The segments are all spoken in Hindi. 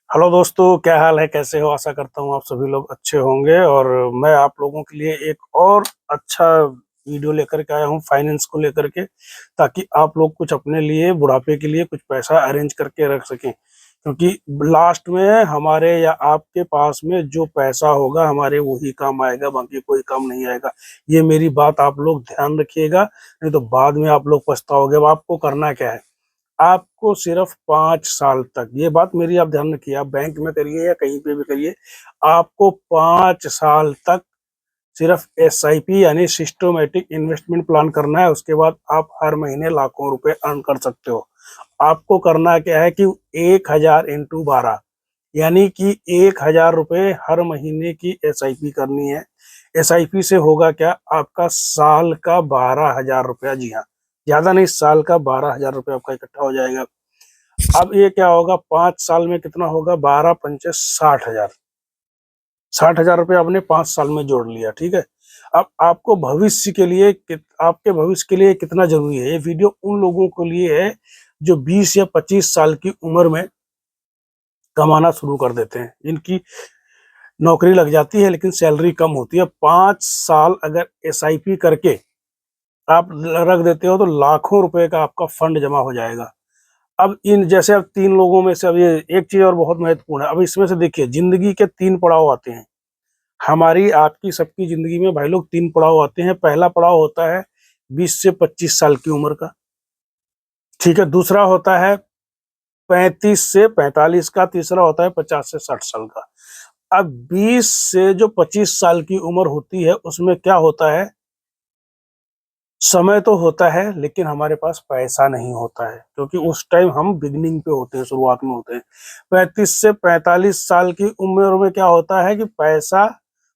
हेलो दोस्तों, क्या हाल है? कैसे हो? आशा करता हूँ आप सभी लोग अच्छे होंगे। और मैं आप लोगों के लिए एक और अच्छा वीडियो लेकर के आया हूँ फाइनेंस को लेकर के, ताकि आप लोग कुछ अपने लिए बुढ़ापे के लिए कुछ पैसा अरेंज करके रख सकें। क्योंकि लास्ट में हमारे या आपके पास में जो पैसा होगा हमारे वही काम आएगा, बाकी कोई काम नहीं आएगा। ये मेरी बात आप लोग ध्यान रखिएगा, नहीं तो बाद में आप लोग पछताओगे। अब आपको करना क्या है? आपको सिर्फ 5 साल तक, ये बात मेरी आप ध्यान रखिए, आप बैंक में करिए या कहीं पे भी करिए, आपको 5 साल तक सिर्फ SIP यानी सिस्टमेटिक इन्वेस्टमेंट प्लान करना है। उसके बाद आप हर महीने लाखों रुपए अर्न कर सकते हो। आपको करना क्या है कि 1000 × 12 यानी कि 1000 रुपये हर महीने की SIP करनी है। SIP से होगा क्या? आपका साल का 12,000 रुपया, जी हाँ, ज्यादा नहीं, साल का 12,000 रुपये आपका इकट्ठा हो जाएगा। अब ये क्या होगा? 5 साल में कितना होगा? 12 × 5 = 60,000। 60,000 रुपये आपने 5 साल में जोड़ लिया, ठीक है। अब आपको भविष्य के लिए आपके भविष्य के लिए कितना जरूरी है? ये वीडियो उन लोगों के लिए है जो 20 या 25 साल की उम्र में कमाना शुरू कर देते हैं, इनकी नौकरी लग जाती है लेकिन सैलरी कम होती है। 5 साल अगर SIP करके आप रख देते हो तो लाखों रुपए का आपका फंड जमा हो जाएगा। अब इन जैसे अब 3 लोगों में से, अब ये एक चीज और बहुत महत्वपूर्ण है। अब इसमें से देखिए, जिंदगी के 3 पड़ाव आते हैं। हमारी आपकी सबकी जिंदगी में भाई लोग 3 पड़ाव आते हैं। पहला पड़ाव होता है 20 से 25 साल की उम्र का, ठीक है। दूसरा होता है 35 से 45 का। तीसरा होता है 50 से 60 साल का। अब 20 से जो 25 साल की उम्र होती है उसमें क्या होता है? समय तो होता है लेकिन हमारे पास पैसा नहीं होता है, क्योंकि उस टाइम हम बिगनिंग पे होते हैं, शुरुआत में होते हैं। 35 से 45 साल की उम्र में क्या होता है कि पैसा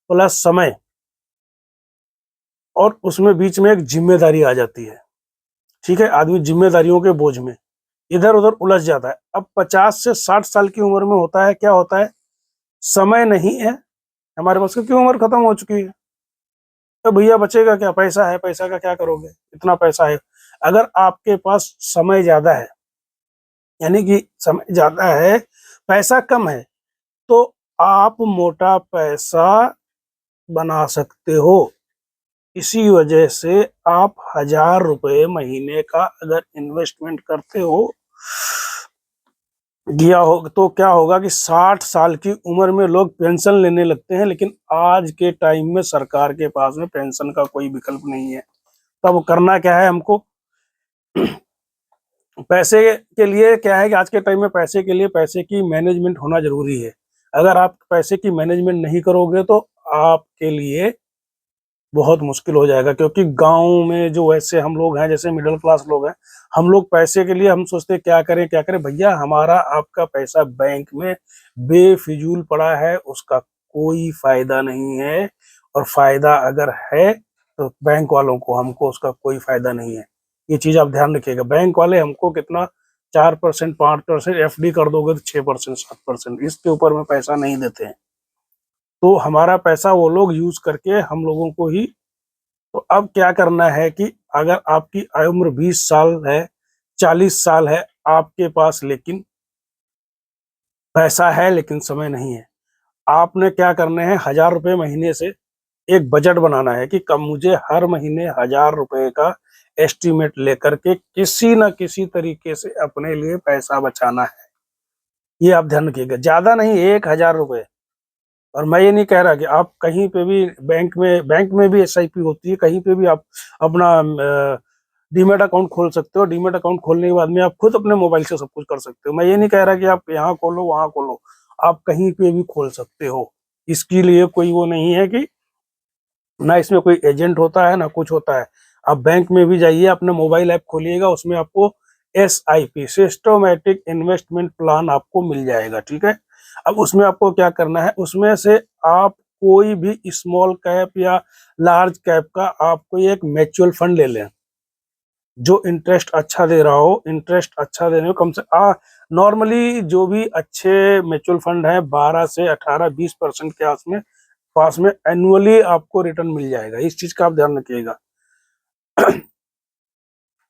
प्लस समय, और उसमें बीच में एक जिम्मेदारी आ जाती है, ठीक है। आदमी जिम्मेदारियों के बोझ में इधर उधर उलझ जाता है। अब 50 से 60 साल की उम्र में होता है, क्या होता है? समय नहीं है हमारे पास, क्योंकि उम्र खत्म हो चुकी है। तो भैया बचेगा क्या? पैसा है, पैसा का क्या करोगे? इतना पैसा है। अगर आपके पास समय ज्यादा है, यानी कि समय ज्यादा है, पैसा कम है, तो आप मोटा पैसा बना सकते हो। इसी वजह से आप 1000 रुपये महीने का अगर इन्वेस्टमेंट करते हो दिया हो, तो क्या होगा कि 60 साल की उम्र में लोग पेंशन लेने लगते हैं, लेकिन आज के टाइम में सरकार के पास में पेंशन का कोई विकल्प नहीं है। तब करना क्या है हमको? पैसे के लिए क्या है कि आज के टाइम में पैसे के लिए पैसे की मैनेजमेंट होना जरूरी है। अगर आप पैसे की मैनेजमेंट नहीं करोगे तो आपके लिए बहुत मुश्किल हो जाएगा। क्योंकि गांव में जो वैसे हम लोग हैं, जैसे मिडिल क्लास लोग हैं, हम लोग पैसे के लिए हम सोचते हैं क्या करें क्या करें। भैया, हमारा आपका पैसा बैंक में बेफिजूल पड़ा है, उसका कोई फायदा नहीं है। और फायदा अगर है तो बैंक वालों को, हमको उसका कोई फायदा नहीं है। ये चीज आप ध्यान रखिएगा। बैंक वाले हमको कितना, 4%, 5%, FD कर दोगे तो 6%, 7%, इसके ऊपर में पैसा नहीं देते हैं। तो हमारा पैसा वो लोग यूज करके हम लोगों को ही। तो अब क्या करना है कि अगर आपकी आयु उम्र 20 साल है, 40 साल है आपके पास, लेकिन पैसा है लेकिन समय नहीं है, आपने क्या करने हैं? 1000 रुपये महीने से एक बजट बनाना है कि कब मुझे हर महीने 1000 रुपये का एस्टिमेट लेकर के किसी न किसी तरीके से अपने लिए पैसा बचाना है। ये आप ध्यान रखिएगा, ज्यादा नहीं, 1000 रुपये। और मैं ये नहीं कह रहा कि आप कहीं पे भी, बैंक में भी SIP होती है, कहीं पे भी आप अपना डीमेट अकाउंट खोल सकते हो। डीमेट अकाउंट खोलने के बाद में आप खुद अपने मोबाइल से सब कुछ कर सकते हो। मैं ये नहीं कह रहा कि आप यहाँ खोलो वहां खोलो, आप कहीं पे भी खोल सकते हो। इसके लिए कोई वो नहीं है कि ना इसमें कोई एजेंट होता है ना कुछ होता है। आप बैंक में भी जाइए, अपने मोबाइल ऐप खोलिएगा, उसमें आपको SIP सिस्टमेटिक इन्वेस्टमेंट प्लान आपको मिल जाएगा, ठीक है। अब उसमें आपको क्या करना है? उसमें से आप कोई भी स्मॉल कैप या लार्ज कैप का आप कोई एक म्यूचुअल फंड ले लें, जो इंटरेस्ट अच्छा दे रहा हो। इंटरेस्ट अच्छा देने में कम से नॉर्मली जो भी अच्छे म्यूचुअल फंड है, 12 से 18, 20% के पास में एनुअली आपको रिटर्न मिल जाएगा। इस चीज का आप ध्यान रखिएगा।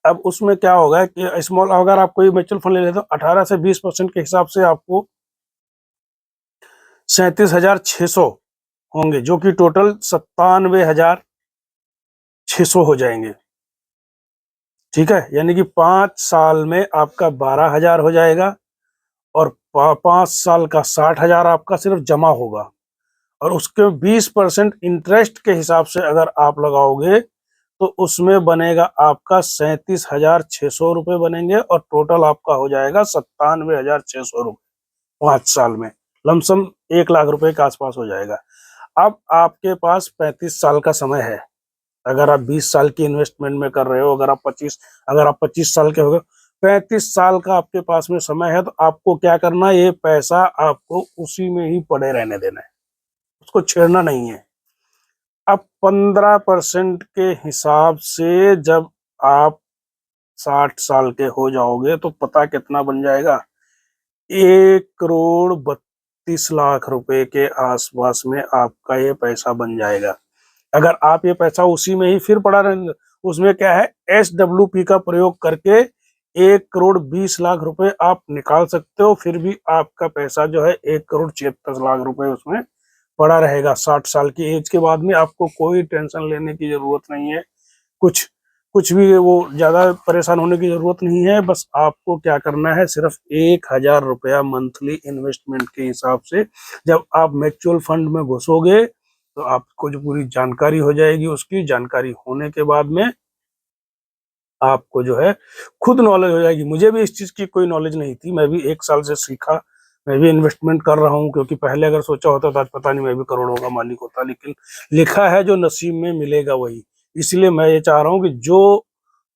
अब उसमें क्या होगा कि स्मॉल, अगर आप कोई म्यूचुअल फंड ले लेते हो 18 से 20% के हिसाब से आपको 37,600 होंगे, जो कि टोटल 97,600 हो जाएंगे। ठीक है, यानी कि 5 साल में आपका 12,000 हो जाएगा और 5 साल का 60,000 आपका सिर्फ जमा होगा। और उसके 20% इंटरेस्ट के हिसाब से अगर आप लगाओगे तो उसमें बनेगा आपका 37,600 रुपये बनेंगे और टोटल आपका हो जाएगा 97,600 रुपये 5 साल में। लमसम 1 लाख रुपए के आसपास हो जाएगा। अब आपके पास 35 साल का समय है। अगर आप 20 साल की इन्वेस्टमेंट में कर रहे हो, अगर आप 25 साल के हो गए, 35 साल का आपके पास में समय है, तो आपको क्या करना है, ये पैसा आपको उसी में ही पड़े रहने देना है, उसको छेड़ना नहीं है। अब 15% के हिसाब से जब आप 60 साल के हो जाओगे तो पता कितना बन जाएगा, 1,32,00,000 रुपए के आसपास में आपका ये पैसा बन जाएगा। अगर आप ये पैसा उसी में ही फिर पड़ा रहेंगे, उसमें क्या है, SWP का प्रयोग करके 1,20,00,000 रुपए आप निकाल सकते हो, फिर भी आपका पैसा जो है 1,76,00,000 रुपए उसमें पड़ा रहेगा। 60 साल की एज के बाद में आपको कोई टेंशन लेने की जरूरत नहीं है, कुछ कुछ भी वो ज्यादा परेशान होने की जरूरत नहीं है। बस आपको क्या करना है, सिर्फ 1,000 रुपया मंथली इन्वेस्टमेंट के हिसाब से जब आप म्यूचुअल फंड में घुसोगे तो आपको जो पूरी जानकारी हो जाएगी, उसकी जानकारी होने के बाद में आपको जो है खुद नॉलेज हो जाएगी। मुझे भी इस चीज की कोई नॉलेज नहीं थी, मैं भी 1 साल से सीखा, मैं भी इन्वेस्टमेंट कर रहा हूँ, क्योंकि पहले अगर सोचा होता तो आज पता नहीं मैं भी करोड़ों का मालिक होता। लेकिन लिखा है जो नसीब में मिलेगा वही। इसलिए मैं ये चाह रहा हूँ कि जो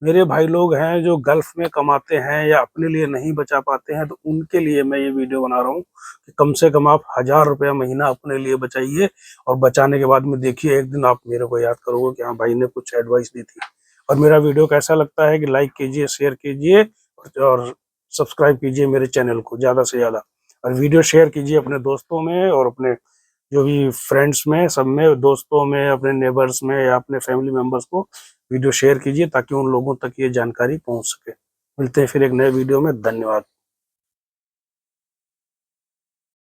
मेरे भाई लोग हैं जो गल्फ में कमाते हैं या अपने लिए नहीं बचा पाते हैं, तो उनके लिए मैं ये वीडियो बना रहा हूँ कि कम से कम आप 1,000 रुपया महीना अपने लिए बचाइए, और बचाने के बाद में देखिए एक दिन आप मेरे को याद करोगे कि हाँ भाई ने कुछ एडवाइस दी थी। और मेरा वीडियो कैसा लगता है कि लाइक कीजिए, शेयर कीजिए और सब्सक्राइब कीजिए मेरे चैनल को ज़्यादा से ज़्यादा, और वीडियो शेयर कीजिए अपने दोस्तों में और अपने जो भी फ्रेंड्स में, सब में, दोस्तों में, अपने नेबर्स में या अपने फैमिली मेंबर्स को वीडियो शेयर कीजिए ताकि उन लोगों तक ये जानकारी पहुंच सके। मिलते हैं फिर एक नए वीडियो में। धन्यवाद।